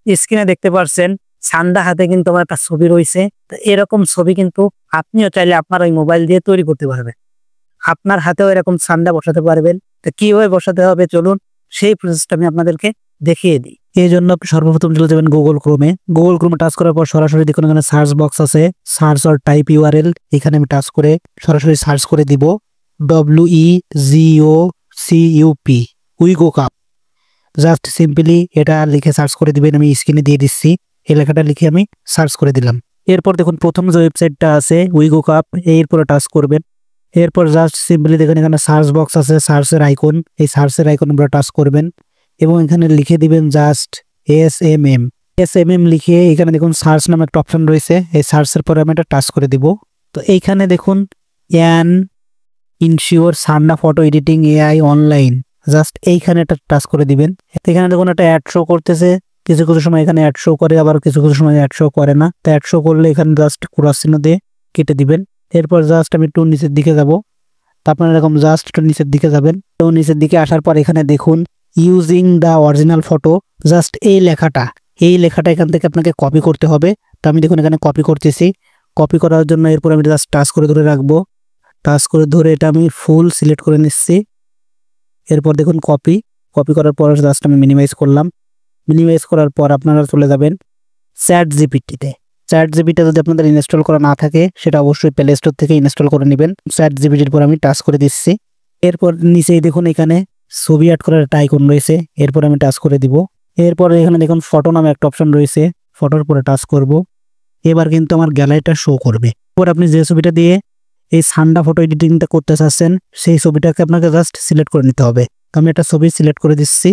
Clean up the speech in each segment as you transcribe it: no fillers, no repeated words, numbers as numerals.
স্ক্রিনে দেখতে পাচ্ছেন ঠান্ডা হাতে কিন্তু আমার একটা ছবি রয়েছে। তো এরকম ছবি কিন্তু আপনিও চাইলে আপনার ওই মোবাইল দিয়ে তৈরি করতে পারবেন। আপনার হাতেও এরকম ঠান্ডা বসাতে পারবেন। তো কিভাবে বসাতে হবে চলুন সেই প্রসেসটা আমি আপনাদেরকে দেখিয়ে দিই। এই জন্য আপনি সর্বপ্রথম চলে যাবেন গুগল ক্রোমে। গুগল ক্রোমে টাচ করার পর সরাসরি দেখুন এখানে সার্চ বক্স আছে, সার্চ অর টাইপ ইউআরএল। এখানে আমি টাচ করে সরাসরি সার্চ করে দিব WEGOCUP Wego cup. Just simply এটা লিখে সার্চ করে দিবেন। আমি স্ক্রিনে দিয়ে দিচ্ছি, এই লেখাটা লিখে আমি সার্চ করে দিলাম। এরপর দেখুন প্রথম যে ওয়েবসাইটটা আছে উইগো কাপ, এরপরে টাচ করবেন। এরপর জাস্ট সিম্পলি দেখেন এখানে সার্চ বক্স আছে, সার্চের আইকন, এই সার্চের আইকন আপনারা টাচ করবেন এবং এখানে লিখে দিবেন জাস্ট SMM লিখে এখানে দেখুন সার্চ নামে একটা অপশন রয়েছে, এই সার্চের পরে আমি এটা টাচ করে দিব। তো এইখানে দেখুন অ্যান ইনশিওর সান্ডা photo editing AI online, just এইখানে একটা টাচ করে দিবেন। এখানে দেখুন একটা অ্যাড শো করতেছে, কিছু কিছু সময় এখানে অ্যাড শো করে, আবার কিছু কিছু সময় অ্যাড শো করে না। তো অ্যাড শো করলে এখানে জাস্ট ক্রস চিহ্ন দিয়ে কেটে দিবেন। এরপর জাস্ট আমি একটু নিচের দিকে যাব। আপনারা এরকম জাস্ট একটু নিচের দিকে যাবেন। তো নিচের দিকে আসার পর এখানে দেখুন using the original photo, just এই লেখাটা এখান থেকে আপনাকে কপি করতে হবে। তো আমি দেখুন এখানে কপি করতেছি। কপি করার জন্য এরপর আমি জাস্ট টাচ করে ধরে রাখবো। টাচ করে ধরে এটা আমি ফুল সিলেক্ট করে নিচ্ছি। এরপর দেখুন কপি করার পর জাস্ট আমি মিনিমাইজ করলাম। মিনিমাইজ করার পর আপনারা চলে যাবেন চ্যাট জিপিটিতে। চ্যাট জিপিটি যদি আপনাদের ইনস্টল করা না থাকে সেটা অবশ্যই প্লে স্টোর থেকে ইনস্টল করে নেবেন। চ্যাট জিপিটির পর আমি টাচ করে দিচ্ছি। এরপর নিচেই দেখুন এখানে ছবি অ্যাড করার একটা আইকন রয়েছে, এরপর আমি টাচ করে দিব। এরপর এখানে দেখুন ফটো নামে একটা অপশন রয়েছে, ফটোর পরে টাচ করব। এবার কিন্তু আমার গ্যালারিটা শো করবে। এরপর আপনি যে ছবিটা দিয়ে এই সান্ডা ফটো এডিটিংটা করতে চাচ্ছেন সেই ছবিটাকে আপনাকে জাস্ট সিলেক্ট করে নিতে হবে। তো আমি একটা ছবি সিলেক্ট করে দিচ্ছি।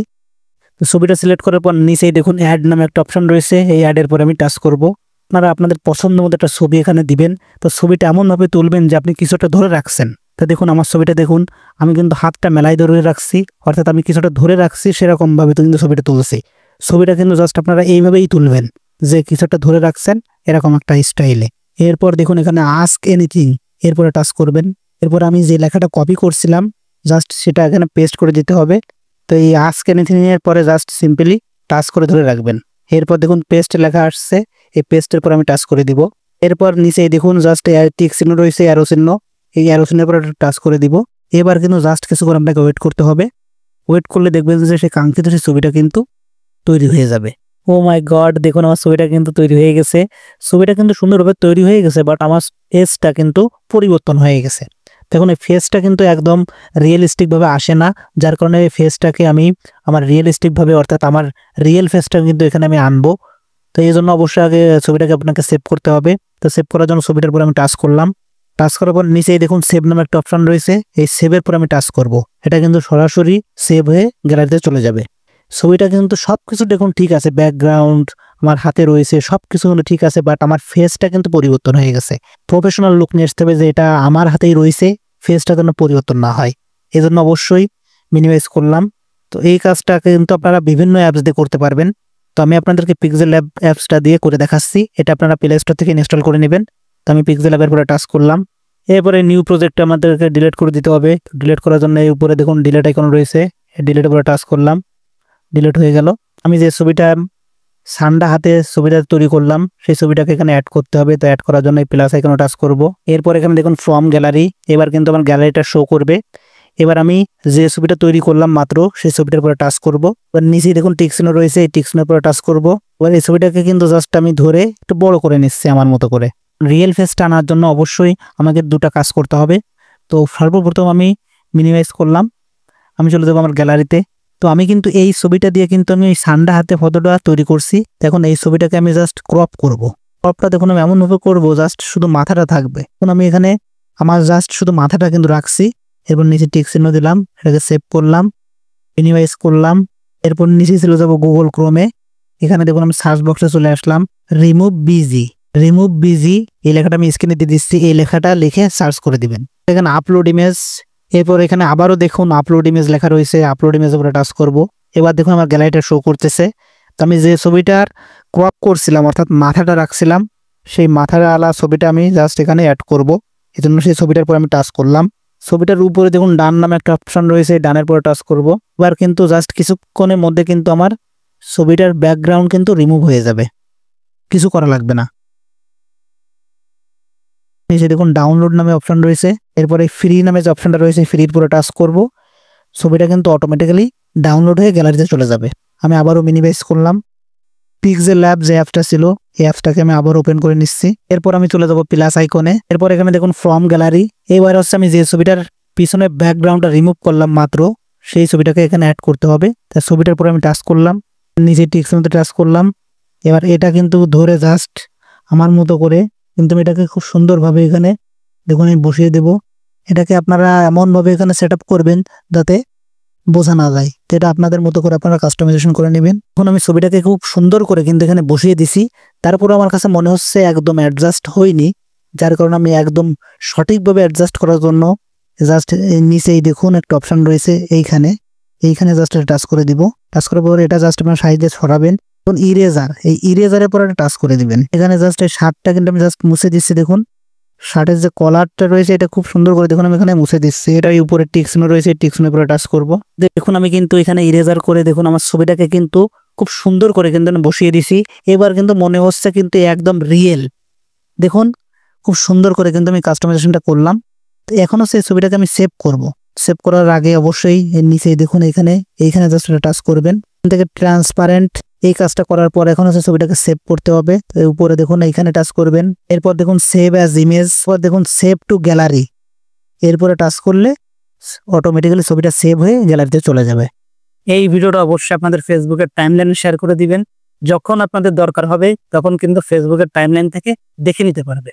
তো ছবিটা সিলেক্ট করার পর নিচেই দেখুন অ্যাড নামে একটা অপশন রয়েছে, এই অ্যাডের পরে আমি টাচ করব। আপনারা আপনাদের পছন্দ মতো একটা ছবি এখানে দিবেন। তো ছবিটা এমনভাবে তুলবেন যে আপনি কিছুটা ধরে রাখছেন। তো দেখুন আমার ছবিটা দেখুন, আমি কিন্তু হাতটা মেলাই ধরে রাখছি, অর্থাৎ আমি কিছুটা ধরে রাখছি সেরকমভাবে তো কিন্তু ছবিটা তুলছি। ছবিটা কিন্তু জাস্ট আপনারা এইভাবেই তুলবেন যে কিছুটা ধরে রাখছেন এরকম একটা স্টাইলে। এরপর দেখুন এখানে আস্ক এনিথিং, এরপরে টাচ করবেন। এরপর আমি যে লেখাটা কপি করছিলাম জাস্ট সেটা এখানে পেস্ট করে দিতে হবে। তো এই আস্ক এনিথিং এর পরে জাস্ট সিম্পলি টাচ করে ধরে রাখবেন। এরপর দেখুন পেস্ট লেখা আসছে, এই পেস্টের পর আমি টাচ করে দিব। এরপর নিচে দেখুন জাস্ট টিক চিহ্ন রয়েছে, অ্যারো চিহ্ন, এই অ্যারো চিহ্নের পর টাচ করে দিব। এবার কিন্তু জাস্ট কিছুক্ষণ আপনাকে ওয়েট করতে হবে। ওয়েট করলে দেখবেন যে সেই কাঙ্ক্ষিত সেই ছবিটা কিন্তু তৈরি হয়ে যাবে। ও মাই গড, দেখুন আমার ছবিটা কিন্তু তৈরি হয়ে গেছে। ছবিটা কিন্তু সুন্দরভাবে তৈরি হয়ে গেছে, বাট আমার ফেসটা কিন্তু পরিবর্তন হয়ে গেছে। দেখুন এই ফেসটা কিন্তু একদম রিয়েলিস্টিকভাবে আসে না, যার কারণে এই ফেসটাকে আমি আমার রিয়েলিস্টিকভাবে অর্থাৎ আমার রিয়েল ফেসটা কিন্তু এখানে আমি আনবো। তো এই জন্য অবশ্যই আগে ছবিটাকে আপনাকে সেভ করতে হবে। তো সেভ করার জন্য ছবিটার উপর আমি টাচ করলাম। টাচ করার পর নিচেই দেখুন সেভ নামে একটা অপশন রয়েছে, এই সেভের পর আমি টাচ করব। এটা কিন্তু সরাসরি সেভ হয়ে গ্যালারিতে চলে যাবে। ছবিটা কিন্তু সবকিছু দেখুন ঠিক আছে, ব্যাকগ্রাউন্ড আমার হাতে রয়েছে, সবকিছু কিন্তু ঠিক আছে, বাট আমার ফেসটা কিন্তু পরিবর্তন হয়ে গেছে। প্রফেশনাল লুক নিয়ে আসতে হবে যে এটা আমার হাতেই রয়েছে, ফেসটা যেন পরিবর্তন না হয়। এই জন্য অবশ্যই মিনিমাইজ করলাম। তো এই কাজটা কিন্তু আপনারা বিভিন্ন অ্যাপস দিয়ে করতে পারবেন। তো আমি আপনাদেরকে পিক্সেল ল্যাব অ্যাপসটা দিয়ে করে দেখাচ্ছি, এটা আপনারা প্লে স্টোর থেকে ইনস্টল করে নেবেন। তো আমি পিক্সেল ল্যাবের পরে টাচ করলাম। এরপরে নিউ প্রজেক্টটা আমাদেরকে ডিলিট করে দিতে হবে। ডিলিট করার জন্য এই উপরে দেখুন ডিলিট আইকন রয়েছে, ডিলিটের উপরে টাচ করলাম, ডিলিট হয়ে গেল। আমি যে ছবিটা সান্ডা হাতে ছবিটা তৈরি করলাম সেই ছবিটাকে এখানে অ্যাড করতে হবে। তো অ্যাড করার জন্য এই প্লাস আইকনে টাচ করব। এরপর এখানে দেখুন ফ্রম গ্যালারি, এবার কিন্তু আমার গ্যালারিটা শো করবে। এবার আমি যে ছবিটা তৈরি করলাম মাত্র সেই ছবিটার উপরে টাচ করব। এবার নিচেই দেখুন টিক চিহ্ন রয়েছে, এই টিক চিহ্নের উপরে টাচ করব। এবার এই ছবিটাকে কিন্তু জাস্ট আমি ধরে একটু বড় করে নিচ্ছি আমার মতো করে। রিয়েল ফেসটা আনার জন্য অবশ্যই আমাকে দুটো কাজ করতে হবে। তো সর্বপ্রথম আমি মিনিমাইজ করলাম, আমি চলে যাবো আমার গ্যালারিতে। তো আমি কিন্তু এই ছবিটা দিয়ে কিন্তু আমি এই সান্ডা হাতে ফটোটা তৈরি করছি। এখন এই ছবিটাকে আমি জাস্ট ক্রপ করব। ক্রপটা দেখুন আমি এমনভাবে করবো জাস্ট শুধু মাথাটা থাকবে। এখন আমি এখানে আমার জাস্ট শুধু মাথাটা কিন্তু রাখছি। এরপর নিচে টিক চিহ্ন দিলাম, এটাকে সেভ করলাম, মিনিমাইজ করলাম। এরপর নিচে চলে যাবো গুগল ক্রোমে। এখানে দেখুন আমি সার্চ বক্সে চলে আসলাম, রিমুভ বিজি, এই লেখাটা আমি স্ক্রিনে দিয়ে দিচ্ছি। এই লেখাটা লিখে সার্চ করে দিবেন। এখানে আপলোড ইমেজ, এরপর এখানে আবারও দেখুন আপলোড ইমেজ লেখা রয়েছে, আপলোড ইমেজ উপরে টাচ করব। এবার দেখুন আমার গ্যালারিটা শো করতেছে। তো আমি যে ছবিটার ক্রপ করছিলাম অর্থাৎ মাথাটা রাখছিলাম সেই মাথার আলা ছবিটা আমি জাস্ট এখানে অ্যাড করব। এই জন্য সেই ছবিটার পর আমি টাচ করলাম। ছবিটার উপরে দেখুন ডান নামে একটা অপশন রয়েছে, ডানের পরে টাচ করব। এবার কিন্তু জাস্ট কিছুক্ষণের মধ্যে কিন্তু আমার ছবিটার ব্যাকগ্রাউন্ড কিন্তু রিমুভ হয়ে যাবে, কিছু করা লাগবে না। নিচে দেখুন ডাউনলোড নামে অপশন রয়েছে, এরপরে ফ্রি নামে যে অপশনটা রয়েছে ফ্রির পুরো টাচ করব, ছবিটা কিন্তু অটোমেটিক্যালি ডাউনলোড হয়ে গ্যালারিতে চলে যাবে। আমি আবারও মিনিমাইজ করলাম, পিক্সেল ল্যাব যে অ্যাপটা ছিল এই অ্যাপটাকে আমি আবার ওপেন করে নিচ্ছি। এরপর আমি চলে যাব প্লাস আইকনে, এরপর এখানে দেখুন ফ্রম গ্যালারি, এইবার হচ্ছে আমি যে ছবিটার পিছনে ব্যাকগ্রাউন্ডটা রিমুভ করলাম মাত্র সেই ছবিটাকে এখানে অ্যাড করতে হবে। তাই ছবিটার পরে আমি টাচ করলাম, নিচে টিক্সের মধ্যে টাচ করলাম। এবার এটা কিন্তু ধরে জাস্ট আমার মতো করে কিন্তু আমি এটাকে খুব সুন্দরভাবে এখানে দেখুন আমি বসিয়ে দেব। এটাকে আপনারা এমনভাবে এখানে সেট আপ করবেন যাতে বোঝা না যায়, তো এটা আপনাদের মতো করে আপনারা কাস্টমাইজেশন করে নেবেন। এখন আমি ছবিটাকে খুব সুন্দর করে কিন্তু এখানে বসিয়ে দিছি, তারপরে আমার কাছে মনে হচ্ছে একদম অ্যাডজাস্ট হয়নি, যার কারণে আমি একদম সঠিকভাবে অ্যাডজাস্ট করার জন্য জাস্ট নিচেই দেখুন একটা অপশন রয়েছে এইখানে জাস্ট টাচ করে দিব। টাচ করার পরে এটা জাস্ট আপনার সাইডে সরাবেন। এখন ইরেজার, এই ইরেজারের পরে টাচ করে দিবেন। এখানে জাস্ট এই শার্টটা কিন্তু আমি জাস্ট মুছে দিচ্ছি। দেখুন শার্টের যে কলারটা রয়েছে এটা খুব সুন্দর করে দেখুন আমি এখানে মুছে দিচ্ছি। এটা উপরে টিকসিনো রয়েছে, টিকসিনোর উপরে টাচ করব। দেখুন আমি কিন্তু এখানে ইরেজার করে দেখুন আমার ছবিটাকে কিন্তু খুব সুন্দর করে কিন্তু আমি বসিয়ে দিছি। এবার কিন্তু মনে হচ্ছে কিন্তু একদম রিয়েল। দেখুন খুব সুন্দর করে কিন্তু আমি কাস্টমাইজেশনটা করলাম। তো এখন হচ্ছে এই ছবিটাকে আমি সেভ করব। সেভ করার আগে অবশ্যই এর নিচে দেখুন এইখানে জাস্ট টাচ করবেন। এখান থেকে ট্রান্সপারেন্ট এই কাজটা করার পর এখন হচ্ছে ছবিটাকে সেভ করতে হবে। উপরে দেখুন এইখানে টাচ করবেন, এরপর দেখুন সেভ অ্যাজ ইমেজ, পর দেখুন সেভ টু গ্যালারি, এরপরে টাচ করলে অটোমেটিক্যালি ছবিটা সেভ হয়ে গ্যালারিতে চলে যাবে। এই ভিডিওটা অবশ্যই আপনাদের ফেসবুকের টাইমলাইনে শেয়ার করে দিবেন। যখন আপনাদের দরকার হবে তখন কিন্তু ফেসবুকের টাইমলাইন থেকে দেখে নিতে পারবে।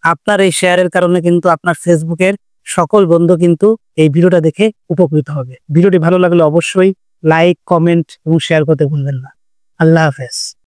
আপনার এই শেয়ারের কারণে কিন্তু আপনার ফেসবুকের সকল বন্ধু কিন্তু এই ভিডিওটা দেখে উপকৃত হবে। ভিডিওটি ভালো লাগলে অবশ্যই লাইক, কমেন্ট এবং শেয়ার করতে ভুলবেন না। আল্লাহ হাফেজ।